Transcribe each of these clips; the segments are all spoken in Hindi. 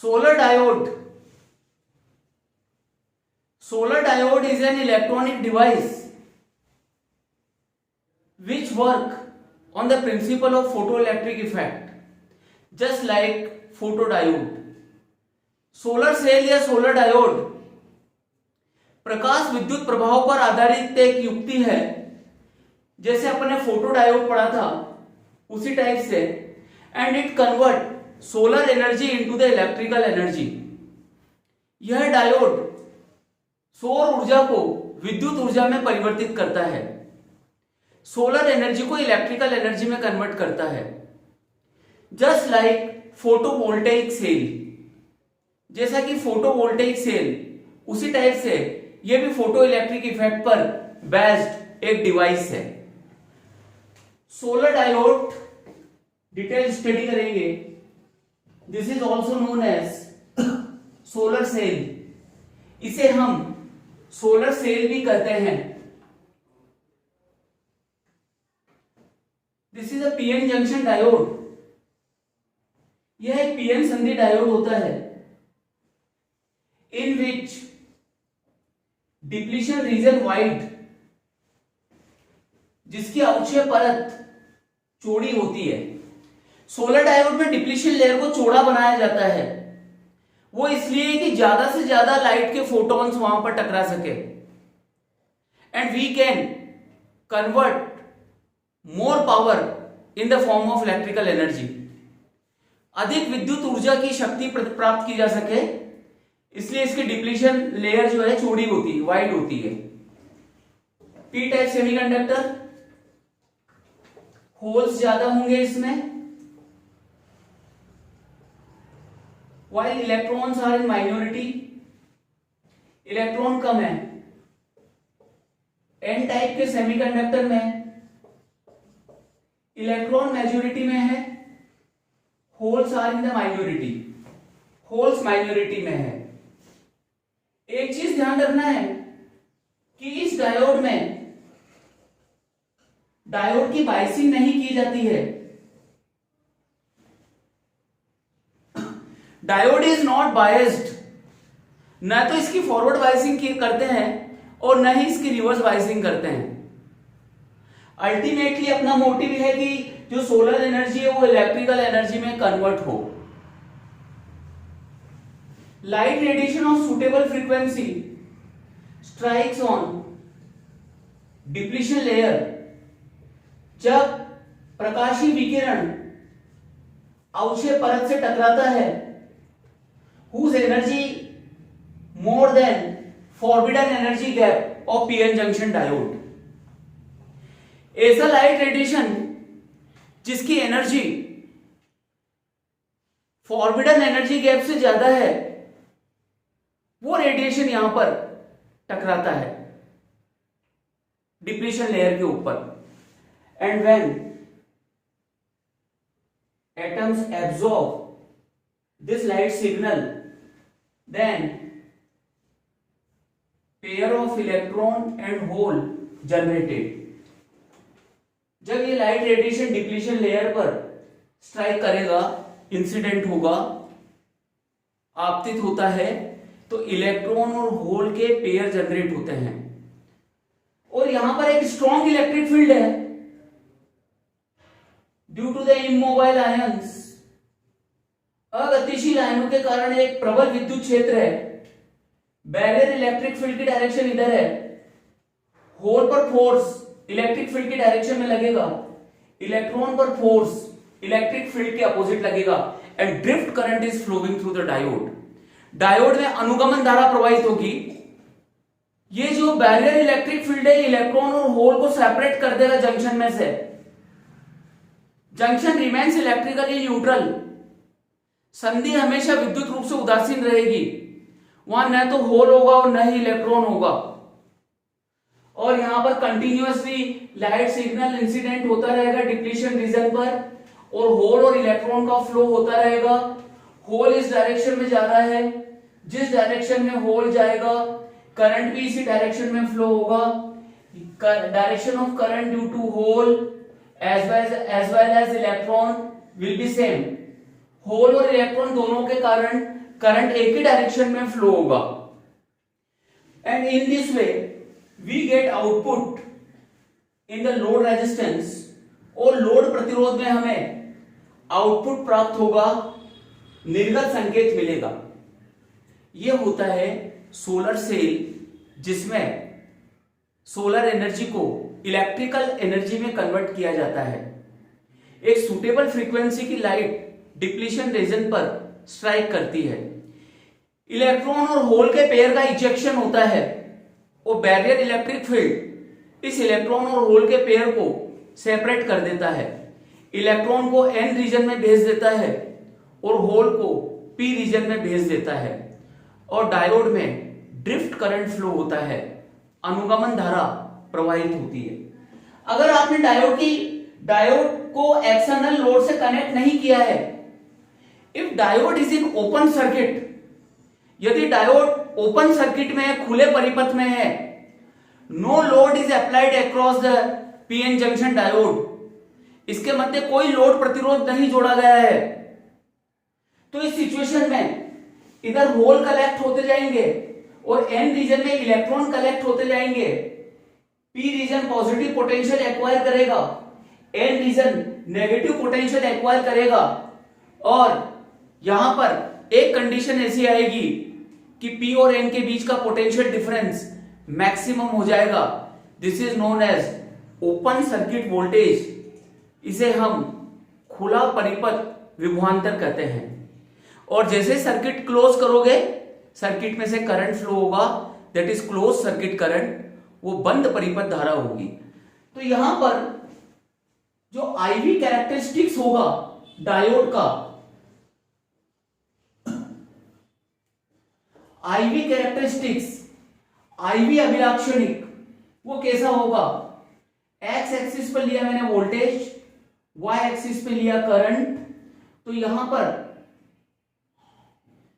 Solar diode. Solar diode is an electronic device which work on the principle of photoelectric effect, just like photodiode. Solar cell या सोलर डायोड प्रकाश विद्युत प्रभाव पर आधारित एक युक्ति है, जैसे अपने फोटो डायोड पढ़ा था उसी टाइप से, and it convert solar energy into the electrical energy. यह डायोड सौर ऊर्जा को विद्युत ऊर्जा में परिवर्तित करता है, सोलर एनर्जी को इलेक्ट्रिकल एनर्जी में कन्वर्ट करता है, जस्ट लाइक फोटोवोल्टेइक सेल। जैसा कि फोटोवोल्टेइक सेल, उसी टाइप से यह भी फोटो इलेक्ट्रिक इफेक्ट पर बेस्ड एक डिवाइस है। सोलर डायोड डिटेल स्टडी करेंगे। This is also known as solar cell. इसे हम सोलर सेल भी कहते हैं। This is a PN junction diode. यह एक पीएन संधि डायोड होता है in which depletion region wide, जिसकी अक्षीय परत चौड़ी होती है। सोलर डायोड में डिप्लीशन लेयर को चौड़ा बनाया जाता है, वो इसलिए कि ज्यादा से ज्यादा लाइट के फोटॉन्स वहां पर टकरा सके, and we can convert more power in the form of electrical energy. अधिक विद्युत ऊर्जा की शक्ति प्राप्त की जा सके, इसलिए इसकी डिप्लीशन लेयर जो है चौड़ी होती है, वाइड होती है। पी टाइप सेमीकंडक्टर, होल्स ज्यादा होंगे इसमें, while electrons are in minority, electron कम है। एन टाइप के सेमीकंडक्टर में इलेक्ट्रॉन मेजॉरिटी में है, holes are in the minority, holes minority में है। एक चीज ध्यान रखना है कि इस डायोड में डायोड की बायसिंग नहीं की जाती है। डायोड इज नॉट बायस्ड, न तो इसकी फॉरवर्ड बायसिंग करते हैं और न ही इसकी रिवर्स बायसिंग करते हैं। अल्टीमेटली अपना मोटिव है कि जो सोलर एनर्जी है वो इलेक्ट्रिकल एनर्जी में कन्वर्ट हो। Light radiation of suitable frequency strikes on depletion layer। जब प्रकाशीय विकिरण अक्षीय परत से टकराता है, whose energy more than forbidden energy gap of PN junction diode। ऐसा लाइट रेडिएशन जिसकी एनर्जी फॉरबिडन एनर्जी गैप से ज्यादा है, वो रेडिएशन यहां पर टकराता है डिप्लीशन लेयर के ऊपर, and when atoms absorb this light signal, then pair of electron and hole generated. जब ये लाइट रेडिएशन डिप्लीशन लेयर पर स्ट्राइक करेगा, इंसिडेंट होगा, आपतित होता है, तो इलेक्ट्रॉन और होल के पेयर जनरेट होते हैं, और यहां पर एक स्ट्रॉन्ग इलेक्ट्रिक फील्ड है due to the immobile ions. अगतिशील आयनों के कारण एक प्रबल विद्युत क्षेत्र है। बैरियर इलेक्ट्रिक फील्ड की डायरेक्शन इधर है, होल पर फोर्स इलेक्ट्रिक फील्ड की डायरेक्शन में लगेगा, इलेक्ट्रॉन पर फोर्स इलेक्ट्रिक फील्ड के अपोजिट लगेगा, and drift current is flowing through the diode. Diode में अनुगमन धारा प्रवाहित होगी। ये जो बैरियर इलेक्ट्रिक फील्ड है, इलेक्ट्रॉन और होल को सेपरेट कर देगा जंक्शन में से। Junction remains electrically neutral. संधि हमेशा विद्युत रूप से उदासीन रहेगी, वहां न तो होल होगा और न ही इलेक्ट्रॉन होगा, और यहां पर कंटिन्यूअसली लाइट सिग्नल इंसिडेंट होता रहेगा डिप्लीशन रीजन पर, और होल और इलेक्ट्रॉन का फ्लो होता रहेगा। होल इस डायरेक्शन में जा रहा है, जिस डायरेक्शन में होल जाएगा करंट भी इसी डायरेक्शन में फ्लो होगा। Direction of current due to hole as well as electron will be same. Hole और इलेक्ट्रॉन दोनों के कारण करंट एक ही डायरेक्शन में फ्लो होगा and in this way we get output in the load resistance, और लोड प्रतिरोध में हमें आउटपुट प्राप्त होगा, निर्गत संकेत मिलेगा। यह होता है सोलर सेल जिसमें सोलर एनर्जी को इलेक्ट्रिकल एनर्जी में कन्वर्ट किया जाता है। एक सुटेबल फ्रीक्वेंसी की लाइट डिप्लीशन रीजन पर स्ट्राइक करती है, इलेक्ट्रॉन और होल के पेयर का इजेक्शन होता है और बैरियर इलेक्ट्रिक फील्ड इस इलेक्ट्रॉन और होल के पेयर को सेपरेट कर देता है, इलेक्ट्रॉन को एन रीजन में भेज देता है और होल को पी रीजन में भेज देता है, और डायोड में ड्रिफ्ट करंट फ्लो होता है, अनुगमन धारा प्रवाहित होती है। अगर आपने डायोड को एक्सटर्नल लोड से कनेक्ट नहीं किया है, if diode is in open circuit, यदि डायोड ओपन सर्किट में है, खुले परिपथ में है, no load is applied across the PN junction diode, इसके मध्य कोई लोड प्रतिरोध नहीं जोड़ा गया है, तो इस सिचुएशन में इधर होल कलेक्ट होते जाएंगे और एन रीजन में इलेक्ट्रॉन कलेक्ट होते जाएंगे, P region positive potential acquire करेगा, N region negative potential acquire करेगा, और यहां पर एक कंडीशन ऐसी आएगी कि पी और एन के बीच का पोटेंशियल डिफरेंस मैक्सिमम हो जाएगा। This is known as open circuit voltage, इसे हम खुला परिपथ विभवांतर कहते हैं। और जैसे सर्किट क्लोज करोगे, सर्किट में से करंट फ्लो होगा, that is close circuit current, वो बंद परिपथ धारा होगी। तो यहां पर जो आईवी कैरेक्टरिस्टिक्स होगा डायोड का, आईवी कैरेक्टरिस्टिक्स, आईवी अभिलाक्षणिक, वो कैसा होगा? एक्स एक्सिस पर लिया मैंने वोल्टेज, वाई एक्सिस पे लिया करंट। तो यहां पर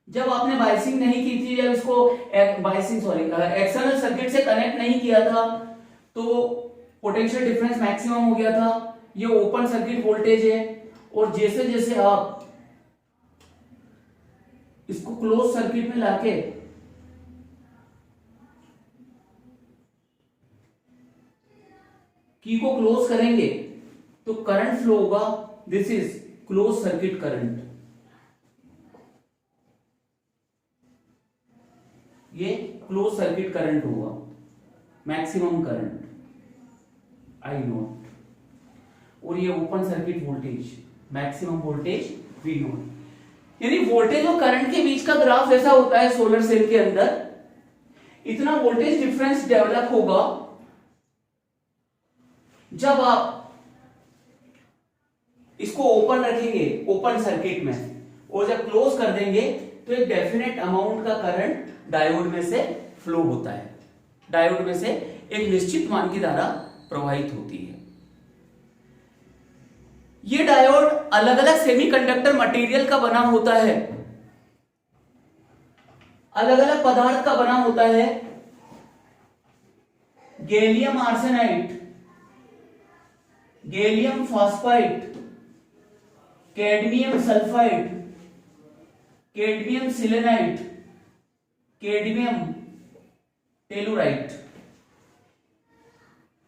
जब आपने बायसिंग नहीं की थी, जब इसको एक्सटर्नल सर्किट से कनेक्ट नहीं किया था, तो पोटेंशियल डिफरेंस मैक्सिमम हो गया था। ये ओपन सर्किट वोल्टेज है, और जैसे जैसे आप इसको क्लोज सर्किट में लाके की को क्लोज करेंगे तो करंट फ्लो होगा, this is close circuit current. ये क्लोज सर्किट करंट होगा, मैक्सिमम करंट आई नॉट, और ये open circuit voltage, maximum voltage V not. यानी वोल्टेज और करंट के बीच का ग्राफ ऐसा होता है सोलर सेल के अंदर, इतना वोल्टेज डिफरेंस डेवलप होगा जब आप इसको ओपन रखेंगे ओपन सर्किट में, और जब क्लोज कर देंगे तो एक डेफिनेट अमाउंट का करंट डायोड में से फ्लो होता है, डायोड में से एक निश्चित मान की धारा प्रवाहित होती है। ये डायोड अलग अलग सेमीकंडक्टर मटेरियल का बना होता है, अलग अलग पदार्थ का बना होता है। Gallium arsenide, gallium phosphide, cadmium sulphide, cadmium selenide, cadmium tellurite,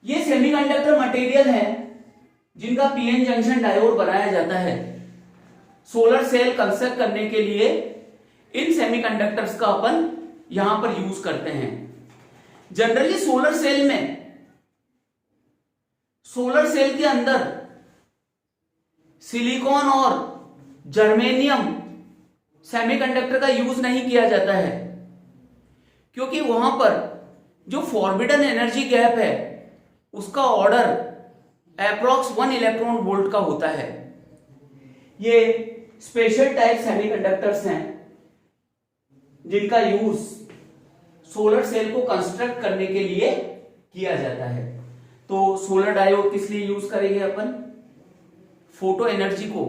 ये सेमीकंडक्टर मटेरियल है जिनका पीएन जंक्शन डायोड बनाया जाता है। सोलर सेल कंस्ट्रक्ट करने के लिए इन सेमीकंडक्टर्स का अपन यहां पर यूज करते हैं। जनरली सोलर सेल के अंदर सिलिकॉन और जर्मेनियम सेमीकंडक्टर का यूज नहीं किया जाता है, क्योंकि वहां पर जो फॉरबिडन एनर्जी गैप है उसका ऑर्डर अप्रॉक्स 1 इलेक्ट्रॉन वोल्ट का होता है। ये स्पेशल टाइप सेमीकंडक्टर्स हैं जिनका यूज सोलर सेल को कंस्ट्रक्ट करने के लिए किया जाता है। तो सोलर डायोड किस लिए यूज करेंगे अपन? फोटो एनर्जी को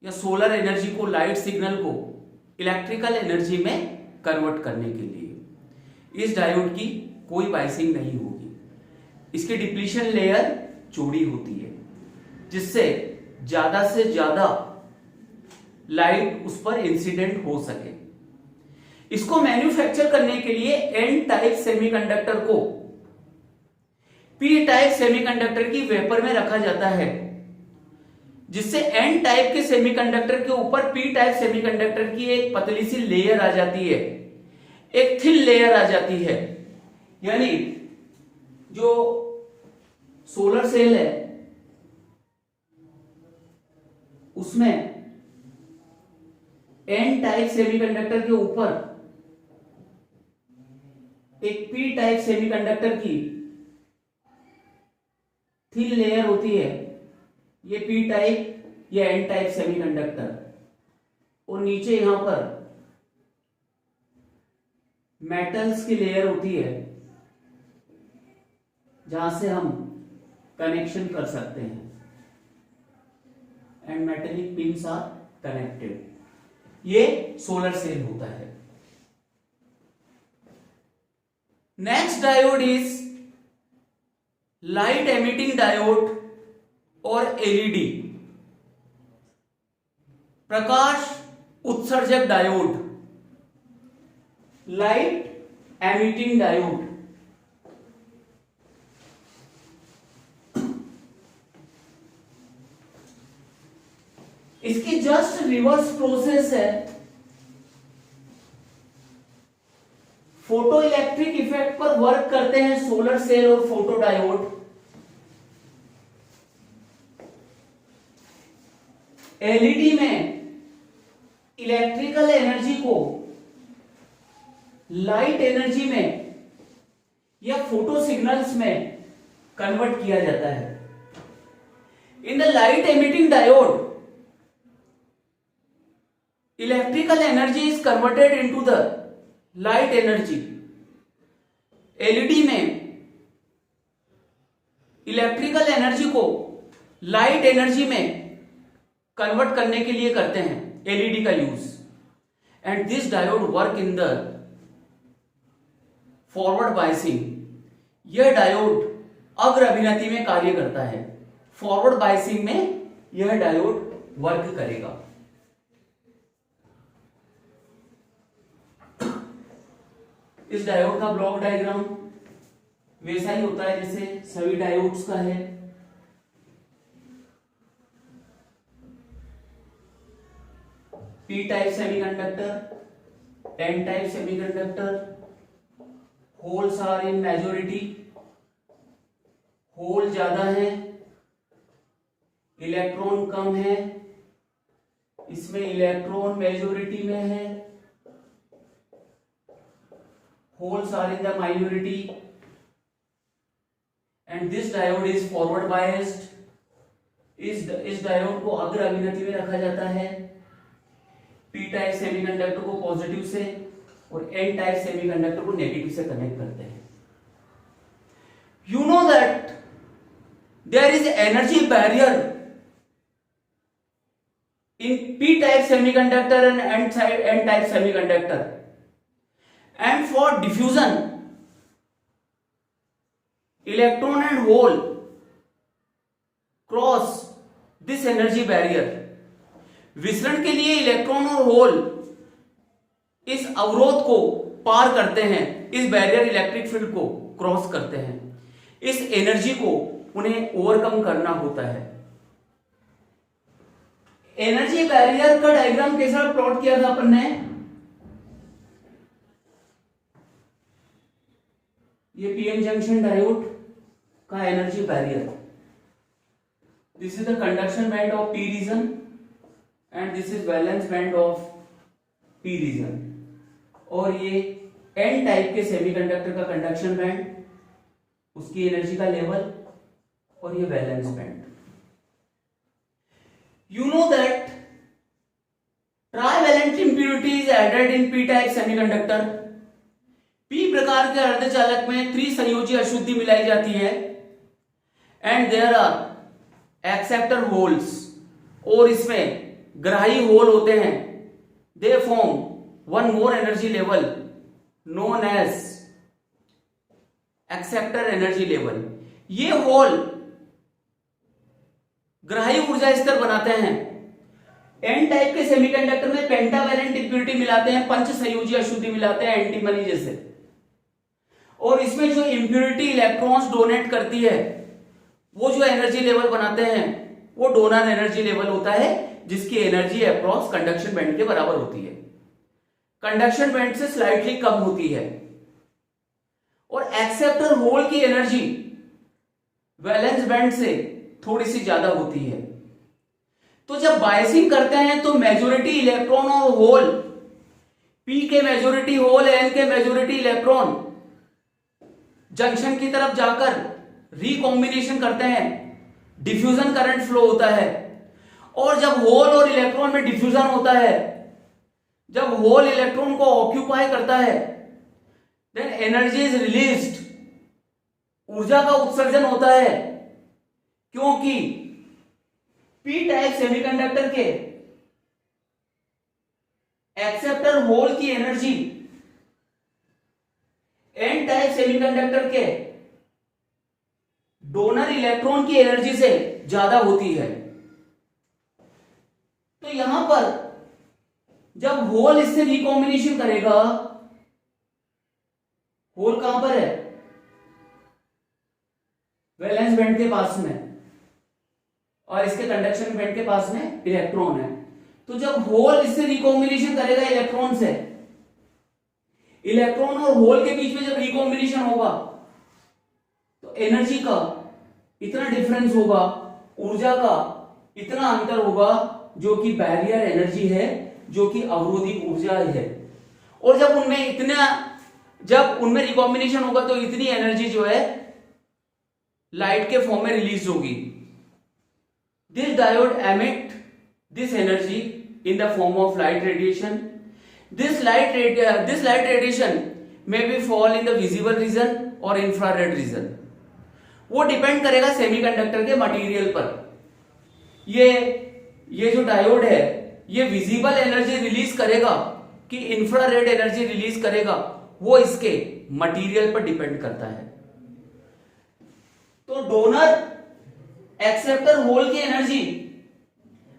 या सोलर एनर्जी को, लाइट सिग्नल को इलेक्ट्रिकल एनर्जी में कन्वर्ट करने के लिए। इस डायोड की कोई बाइसिंग नहीं होगी, इसकी डिप्लीशन लेयर चौड़ी होती है, जिससे ज्यादा से ज्यादा लाइट उस पर इंसिडेंट हो सके। इसको मैन्युफैक्चर करने के लिए एन टाइप सेमीकंडक्टर को पी टाइप सेमीकंडक्टर की वेपर में रखा जाता है, जिससे एन टाइप के सेमीकंडक्टर के ऊपर पी टाइप सेमीकंडक्टर की एक पतली सी लेयर आ जाती है, एक थिन लेयर आ जाती है। यानी जो सोलर सेल है उसमें एन टाइप सेमीकंडक्टर के ऊपर एक पी टाइप सेमीकंडक्टर की थिन लेयर होती है, ये पी टाइप या एन टाइप सेमीकंडक्टर, और नीचे यहां पर मेटल्स की लेयर होती है जहां से हम कनेक्शन कर सकते हैं, and metallic pins are connected. ये सोलर सेल होता है। Next diode is light emitting diode और एलईडी, प्रकाश उत्सर्जक डायोड, लाइट एमिटिंग डायोड। इसकी जस्ट रिवर्स प्रोसेस है। फोटो इलेक्ट्रिक इफेक्ट पर वर्क करते हैं सोलर सेल और फोटो डायोड। एलईडी में इलेक्ट्रिकल एनर्जी को लाइट एनर्जी में या फोटो सिग्नल्स में कन्वर्ट किया जाता है। In the light emitting diode, electrical energy is converted into the light energy। LED में इलेक्ट्रिकल एनर्जी को लाइट एनर्जी में कन्वर्ट करने के लिए करते हैं एलईडी का use, and this diode work in the forward biasing. यह डायोड अग्र अभिनति में कार्य करता है। फॉरवर्ड बायसिंग में यह डायोड वर्क करेगा। इस डायोड का ब्लॉक डायग्राम वैसा ही होता है जैसे सभी डायोड्स का है। P type semiconductor, N type semiconductor, holes are in majority, hole ज्यादा है, इलेक्ट्रॉन कम है, इसमें इलेक्ट्रॉन मेजॉरिटी में है, holes are in the minority, and this diode is forward biased। इस डायोड को अग्र अभिनति में रखा जाता है। पी टाइप सेमीकंडक्टर को पॉजिटिव से और एन टाइप सेमीकंडक्टर को नेगेटिव से कनेक्ट करते हैं। You know that there is energy barrier in P type semiconductor and N type semiconductor, and for diffusion electron and hole cross this energy barrier। विसरण के लिए इलेक्ट्रॉन और होल इस अवरोध को पार करते हैं, इस बैरियर इलेक्ट्रिक फील्ड को क्रॉस करते हैं। इस एनर्जी को उन्हें ओवरकम करना होता है। एनर्जी बैरियर का डायग्राम कैसा प्लॉट किया था अपन ने? ये पीएन जंक्शन डायोड का energy barrier, this is the conduction band of P region and this is valence band of P region, और ये एन टाइप के सेमीकंडक्टर का कंडक्शन बैंड, उसकी एनर्जी का लेवल, और ये valence band. You know that trivalent impurity is added in P type semiconductor. P प्रकार के अर्धचालक में त्रिसंयोजी अशुद्धि मिलाई जाती है, and there are acceptor holes, और इसमें ग्राही होल होते हैं। They form one more energy level known as acceptor energy level. ये होल ग्राही ऊर्जा स्तर बनाते हैं। एन टाइप के सेमीकंडक्टर में पेंटावैलेंट इंप्योरिटी मिलाते हैं, पंच संयोजी अशुद्धि मिलाते हैं एंटीमनी जैसे, और इसमें जो इंप्योरिटी इलेक्ट्रॉन्स डोनेट करती है वो जो एनर्जी लेवल बनाते हैं वो डोनर एनर्जी लेवल होता है, जिसकी एनर्जी अप्रॉक्स कंडक्शन बैंड के बराबर होती है, कंडक्शन बैंड से स्लाइटली कम होती है। और एक्सेप्टर होल की एनर्जी वैलेंस बैंड से थोड़ी सी ज्यादा होती है। तो जब बायसिंग करते हैं तो मेजॉरिटी इलेक्ट्रॉन और होल, पी के मेजॉरिटी होल, एन के मेजॉरिटी इलेक्ट्रॉन जंक्शन की तरफ जाकर रिकॉम्बिनेशन करते हैं, डिफ्यूजन करंट फ्लो होता है। और जब होल और इलेक्ट्रॉन में डिफ्यूजन होता है, जब होल इलेक्ट्रॉन को ऑक्यूपाई करता है, देन एनर्जी इज रिलीज्ड, ऊर्जा का उत्सर्जन होता है, क्योंकि पी टाइप सेमीकंडक्टर के एक्सेप्टर होल की एनर्जी एन टाइप सेमीकंडक्टर के डोनर इलेक्ट्रॉन की एनर्जी से ज्यादा होती है। तो यहां पर जब होल इससे रिकॉम्बिनेशन करेगा, होल कहां पर है? वैलेंस बैंड के पास में, और इसके कंडक्शन बैंड के पास में इलेक्ट्रॉन है। तो जब होल इससे रिकॉम्बिनेशन करेगा इलेक्ट्रॉन से, इलेक्ट्रॉन और होल के बीच में जब रिकॉम्बिनेशन होगा तो एनर्जी का इतना डिफरेंस होगा, ऊर्जा का इतना अंतर होगा, जो कि बैरियर एनर्जी है, जो कि अवरोधी ऊर्जा है। और जब उनमें रिकॉम्बिनेशन होगा तो इतनी एनर्जी जो है लाइट के फॉर्म में रिलीज होगी। This diode emit this energy in the form of light radiation. This light radiation may be fall in the visible region और इंफ्रारेड रीजन। वो डिपेंड करेगा सेमीकंडक्टर के मटेरियल पर। ये जो डायोड है ये विजिबल एनर्जी रिलीज करेगा कि इंफ्रारेड एनर्जी रिलीज करेगा, वो इसके मटेरियल पर डिपेंड करता है। तो डोनर एक्सेप्टर होल की एनर्जी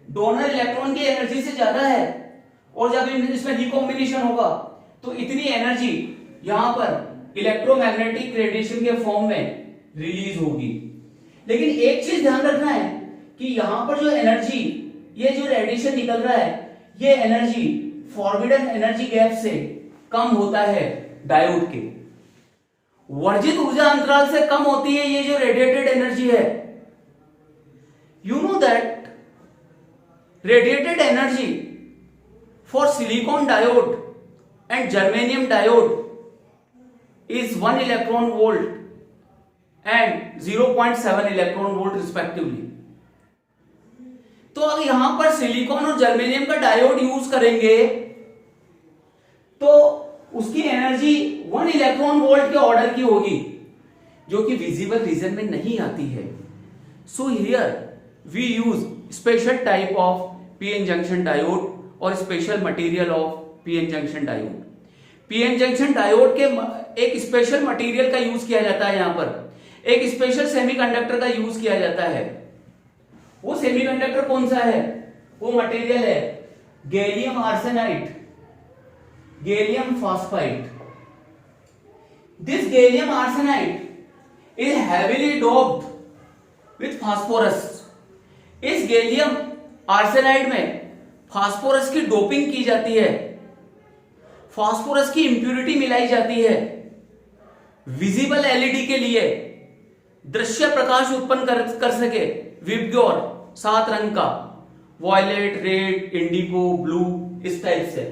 डोनर इलेक्ट्रॉन की एनर्जी से ज्यादा है, और जब इसमें रिकॉम्बिनेशन होगा तो इतनी एनर्जी यहां पर इलेक्ट्रोमैग्नेटिक रेडिएशन के फॉर्म में रिलीज होगी। लेकिन एक चीज ध्यान रखना है कि यहां पर जो एनर्जी, ये जो रेडिएशन निकल रहा है, ये एनर्जी फॉरबिडन एनर्जी गैप से कम होता है डायोड के। वर्जित ऊर्जा अंतराल से कम होती है ये जो रेडिएटेड एनर्जी है। You know that radiated energy for silicon diode and germanium diode is 1 electron volt and 0.7 electron volt respectively। तो अगर यहां पर सिलिकॉन और जर्मेनियम का डायोड यूज करेंगे तो उसकी एनर्जी 1 इलेक्ट्रॉन वोल्ट के ऑर्डर की होगी, जो कि विजिबल रीजन में नहीं आती है। So here we use special type of PN junction diode और special material of PN junction diode. PN junction diode के एक स्पेशल मटेरियल का यूज किया जाता है, यहां पर एक स्पेशल सेमीकंडक्टर का यूज किया जाता है। वो सेमीकंडक्टर कौन सा है? वो मटेरियल है gallium arsenide, gallium phosphide. This gallium arsenide is heavily doped with phosphorus. इस गैलियम आर्सेनाइड में फास्फोरस की डोपिंग की जाती है, फास्फोरस की इंप्यूरिटी मिलाई जाती है विजिबल एलईडी के लिए, दृश्य प्रकाश उत्पन्न कर सके विबग्योर 7 रंग का, वॉयलेट, रेड, इंडिगो, ब्लू, इस टाइप से।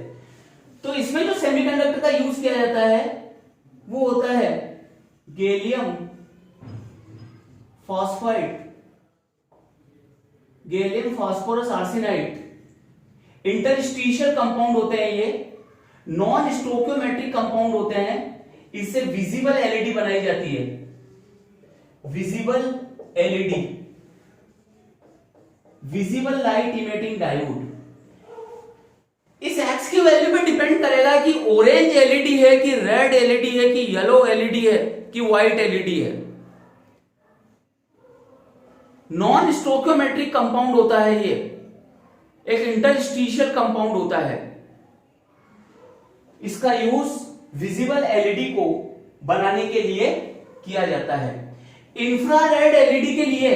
तो इसमें जो सेमीकंडक्टर का यूज किया जाता है वो होता है gallium phosphide, gallium phosphorus arsenide. Interstitial compound होते हैं, ये नॉन स्टोकियोमेट्रिक कंपाउंड होते हैं। इससे विजिबल एलईडी बनाई जाती है, visible LED, visible light emitting diode. इस एक्स की वैल्यू पे डिपेंड करेगा कि ऑरेंज एलईडी है कि रेड एलईडी है कि येलो एलईडी है कि व्हाइट एलईडी है। नॉन स्टोकियोमेट्रिक कंपाउंड होता है ये, एक इंटरस्टिशियल कंपाउंड होता है। इसका यूज विजिबल एलईडी को बनाने के लिए किया जाता है। इंफ्रारेड एलईडी के लिए,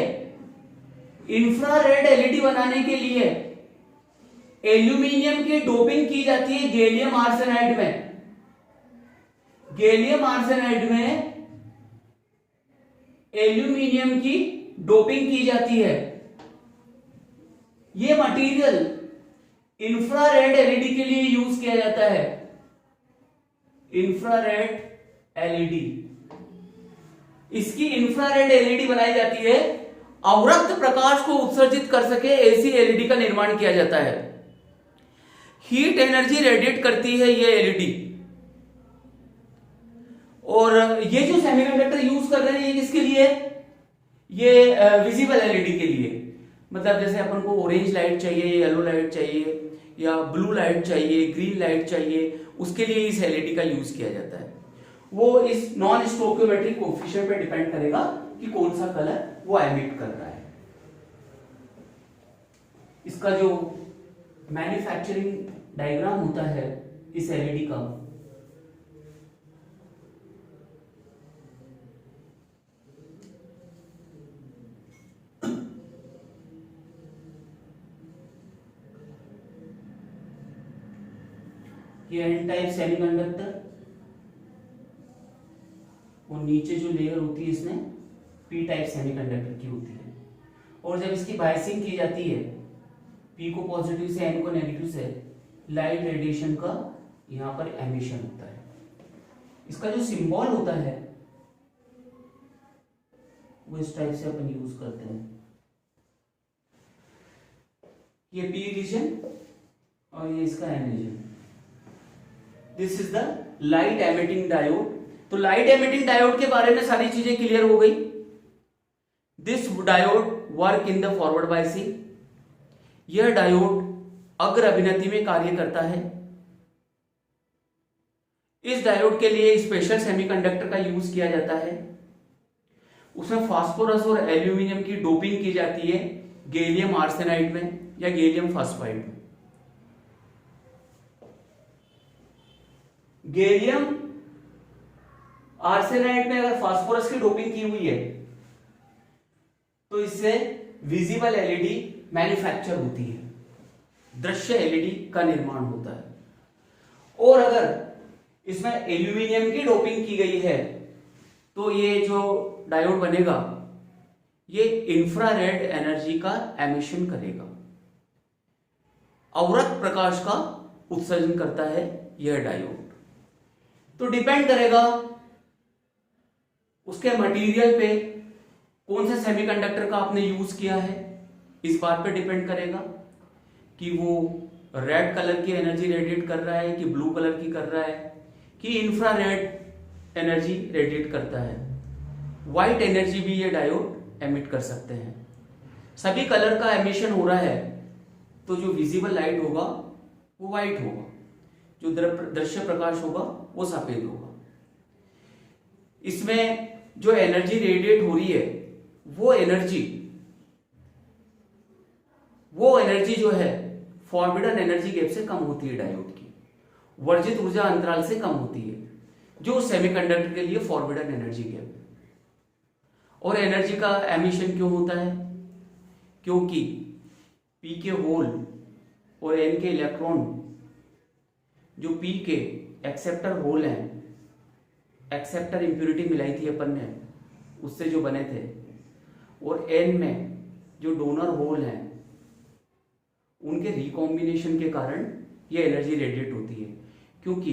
इंफ्रारेड एलईडी बनाने के लिए एल्यूमिनियम की डोपिंग की जाती है गैलियम आर्सेनाइड में। गैलियम आर्सेनाइड में एल्यूमिनियम की डोपिंग की जाती है। यह मटेरियल इंफ्रारेड एलईडी के लिए यूज किया जाता है। इंफ्रारेड एलईडी, इसकी इंफ्रारेड एलईडी बनाई जाती है, अवरक्त प्रकाश को उत्सर्जित कर सके ऐसी एलईडी का निर्माण किया जाता है। हीट एनर्जी रेडिएट करती है ये एलईडी। और ये जो सेमीकंडक्टर यूज कर रहे हैं ये किसके लिए? ये विजिबल एलईडी के लिए। मतलब जैसे अपन को ऑरेंज लाइट चाहिए, येलो लाइट चाहिए, या ब्लू लाइट चाहिए, ग्रीन लाइट चाहिए, उसके लिए इस एलईडी का यूज किया जाता है। वो इस नॉन स्टोकियोमेट्रिक कोएफिशिएंट पे डिपेंड करेगा कि कौन सा कलर वो एमिट कर रहा है। इसका जो मैन्युफैक्चरिंग डायग्राम होता है इस एलईडी का, ये एन टाइप सेमीकंडक्टर और नीचे जो लेयर होती है इसमें पी टाइप सेमीकंडक्टर की होती है। और जब इसकी बाइसिंग की जाती है पी को पॉजिटिव से एन को नेगेटिव से, लाइट रेडिएशन का यहां पर एमिशन होता है। इसका जो सिंबल होता है वो इस टाइप से अपन यूज करते हैं। ये पी रीजन और ये इसका N region. This is the light emitting diode. तो लाइट एमिटिंग डायोड के बारे में सारी चीजें क्लियर हो गई। This diode work in the forward biasing. यह डायोड अग्र अभिनति में कार्य करता है। इस डायोड के लिए स्पेशल सेमीकंडक्टर का यूज किया जाता है। उसमें फास्फोरस और एल्यूमिनियम की डोपिंग की जाती है गैलियम आर्सेनाइड में या गैलियम फास्फाइड में। गैलियम आर्सेनाइड में अगर फास्फोरस की डोपिंग की हुई है तो इससे विजिबल एलईडी मैन्युफैक्चर होती है, दृश्य एलईडी का निर्माण होता है। और अगर इसमें एल्यूमिनियम की डोपिंग की गई है तो ये जो डायोड बनेगा ये इंफ्रारेड एनर्जी का एमिशन करेगा, अवरक्त प्रकाश का उत्सर्जन करता है यह डायोड। तो डिपेंड करेगा उसके मटेरियल पे, कौन से सेमीकंडक्टर का आपने यूज किया है, इस बात पे डिपेंड करेगा कि वो रेड कलर की एनर्जी रेडिएट कर रहा है कि ब्लू कलर की कर रहा है कि इंफ्रारेड एनर्जी रेडिएट करता है। व्हाइट एनर्जी भी ये डायोड एमिट कर सकते हैं। सभी कलर का एमिशन हो रहा है तो जो विजिबल लाइट होगा वो व्हाइट होगा, जो दृश्य प्रकाश होगा वो सफेद होगा। इसमें जो एनर्जी रेडिएट हो रही है वो एनर्जी जो है फॉरबिडन एनर्जी गैप से कम होती है, डायोड की वर्जित ऊर्जा अंतराल से कम होती है, जो सेमीकंडक्टर के लिए फॉरबिडन एनर्जी गैप है। और एनर्जी का एमिशन क्यों होता है? क्योंकि पी के होल और एन के इलेक्ट्रॉन, जो पी के एक्सेप्टर होल हैं, एक्सेप्टर इंप्यूरिटी मिलाई थी अपन ने, उससे जो बने थे, और एन में जो डोनर होल हैं उनके रिकॉम्बिनेशन के कारण ये एनर्जी रेडिएट होती है। क्योंकि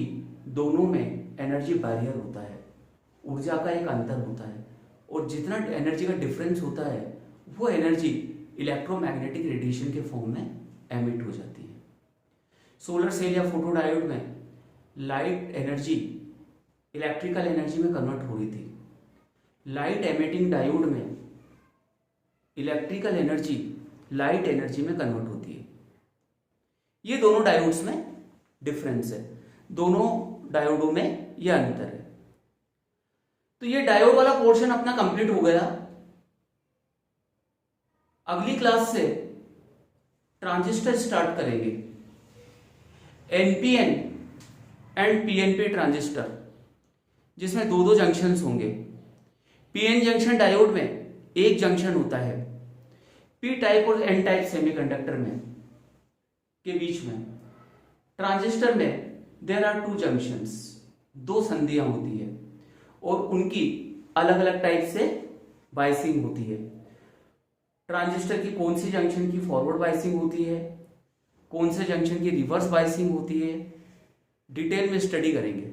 दोनों में एनर्जी बैरियर होता है, ऊर्जा का एक अंतर होता है, और जितना एनर्जी का डिफरेंस होता है वो एनर्जी इलेक्ट्रोमैग्नेटिक रेडिएशन के फॉर्म में एमिट हो जाती है। सोलर सेल या फोटोडायोड में लाइट एनर्जी इलेक्ट्रिकल एनर्जी में कन्वर्ट हो रही थी। लाइट एमिटिंग डायोड में इलेक्ट्रिकल एनर्जी लाइट एनर्जी में कन्वर्ट होती है। ये दोनों डायोड्स में डिफरेंस है, दोनों डायोडों में यह अंतर है। तो ये डायोड वाला पोर्शन अपना कंप्लीट हो गया। अगली क्लास से ट्रांजिस्टर स्टार्ट करेंगे, एनपीएन एंड पीएनपी ट्रांजिस्टर, जिसमें दो दो जंक्शंस होंगे। पीएन जंक्शन डायोड में एक जंक्शन होता है, पी टाइप और एन टाइप सेमीकंडक्टर में के बीच में। ट्रांजिस्टर में देयर आर टू जंक्शंस, दो संधियां होती है और उनकी अलग अलग टाइप से बायसिंग होती है। ट्रांजिस्टर की कौन सी जंक्शन की फॉरवर्ड बायसिंग होती है, कौन से जंक्शन की रिवर्स बायसिंग होती है, डिटेल में स्टडी करेंगे।